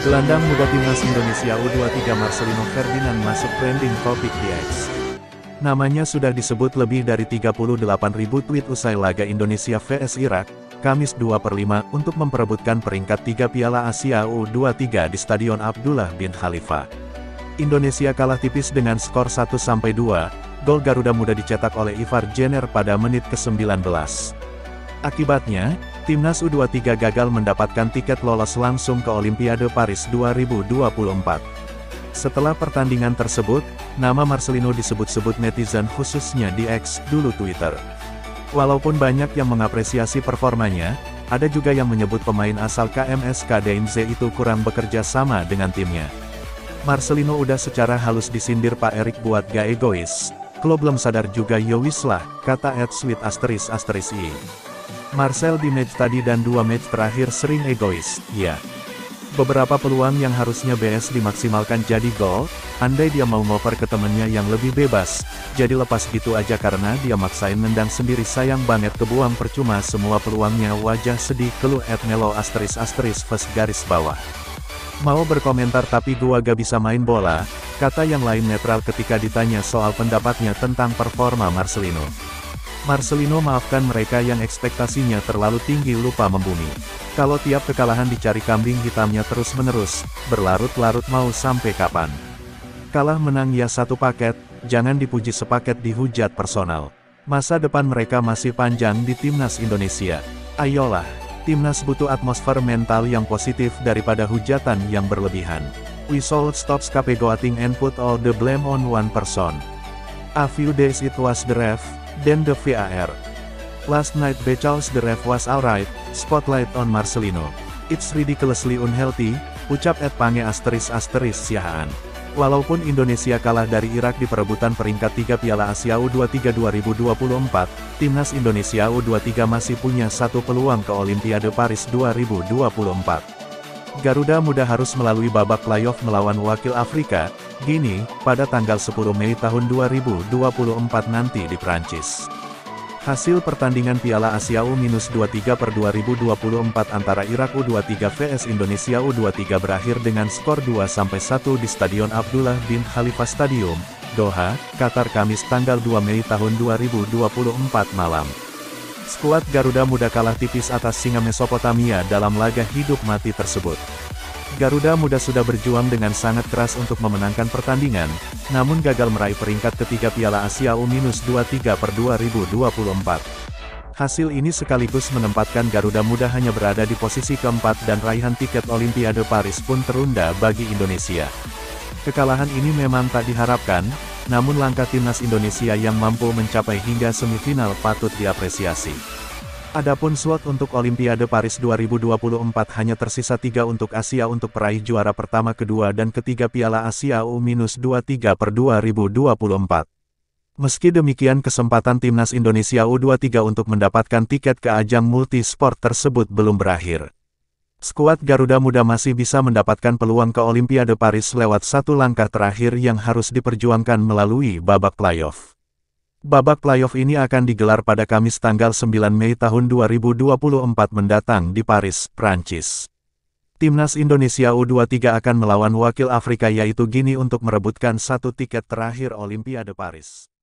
Gelandang muda timnas Indonesia U23 Marcelino Ferdinand masuk trending topik di X. Namanya sudah disebut lebih dari 38.000 tweet usai laga Indonesia vs Irak, Kamis 2/5 untuk memperebutkan peringkat 3 Piala Asia U23 di Stadion Abdullah bin Khalifa. Indonesia kalah tipis dengan skor 1-2, gol Garuda Muda dicetak oleh Ivar Jenner pada menit ke-19. Akibatnya, timnas U23 gagal mendapatkan tiket lolos langsung ke Olimpiade Paris 2024. Setelah pertandingan tersebut, nama Marcelino disebut-sebut netizen khususnya di X, dulu Twitter. Walaupun banyak yang mengapresiasi performanya, ada juga yang menyebut pemain asal KMSK DMZ itu kurang bekerja sama dengan timnya. Marcelino udah secara halus disindir Pak Erik buat gak egois. Kalau belum sadar juga yowis lah, kata @sweet ***i. Marcel di match tadi dan 2 match terakhir sering egois, ya. Beberapa peluang yang harusnya BS dimaksimalkan jadi gol, andai dia mau ngoper ke temennya yang lebih bebas, jadi lepas gitu aja karena dia maksain nendang sendiri sayang banget kebuang percuma semua peluangnya wajah sedih keluh @melo ***bawah. Mau berkomentar tapi gua gak bisa main bola, kata yang lain netral ketika ditanya soal pendapatnya tentang performa Marcelino. Marcelino maafkan mereka yang ekspektasinya terlalu tinggi lupa membumi. Kalau tiap kekalahan dicari kambing hitamnya terus-menerus, berlarut-larut mau sampai kapan? Kalah menang ya satu paket, jangan dipuji sepaket dihujat personal. Masa depan mereka masih panjang di timnas Indonesia. Ayolah, timnas butuh atmosfer mental yang positif daripada hujatan yang berlebihan. We should stop scapegoating and put all the blame on one person. A few days it was the ref, then the VAR. Last night Becals the ref was alright, spotlight on Marcelino. It's ridiculously unhealthy, ucap @pange ***siahaan. Walaupun Indonesia kalah dari Irak di perebutan peringkat 3 Piala Asia U23 2024, timnas Indonesia U23 masih punya satu peluang ke Olimpiade Paris 2024. Garuda Muda harus melalui babak playoff melawan wakil Afrika, Guinea, pada tanggal 10 Mei tahun 2024 nanti di Prancis. Hasil pertandingan Piala Asia U-23 per 2024 antara Irak U23 vs Indonesia U23 berakhir dengan skor 2-1 di Stadion Abdullah bin Khalifa Stadium, Doha, Qatar Kamis tanggal 2 Mei tahun 2024 malam. Skuad Garuda Muda kalah tipis atas Singa Mesopotamia dalam laga hidup mati tersebut. Garuda Muda sudah berjuang dengan sangat keras untuk memenangkan pertandingan, namun gagal meraih peringkat ketiga Piala Asia U-23 per 2024. Hasil ini sekaligus menempatkan Garuda Muda hanya berada di posisi keempat dan raihan tiket Olimpiade Paris pun terunda bagi Indonesia. Kekalahan ini memang tak diharapkan, namun langkah timnas Indonesia yang mampu mencapai hingga semifinal patut diapresiasi. Adapun slot untuk Olimpiade Paris 2024 hanya tersisa 3 untuk Asia untuk peraih juara pertama, kedua dan ketiga Piala Asia U-23 per 2024. Meski demikian kesempatan timnas Indonesia U23 untuk mendapatkan tiket ke ajang multisport tersebut belum berakhir. Skuad Garuda Muda masih bisa mendapatkan peluang ke Olimpiade Paris lewat satu langkah terakhir yang harus diperjuangkan melalui babak playoff. Babak playoff ini akan digelar pada Kamis tanggal 9 Mei tahun 2024 mendatang di Paris, Prancis. Timnas Indonesia U23 akan melawan wakil Afrika yaitu Guinea untuk merebutkan satu tiket terakhir Olimpiade Paris.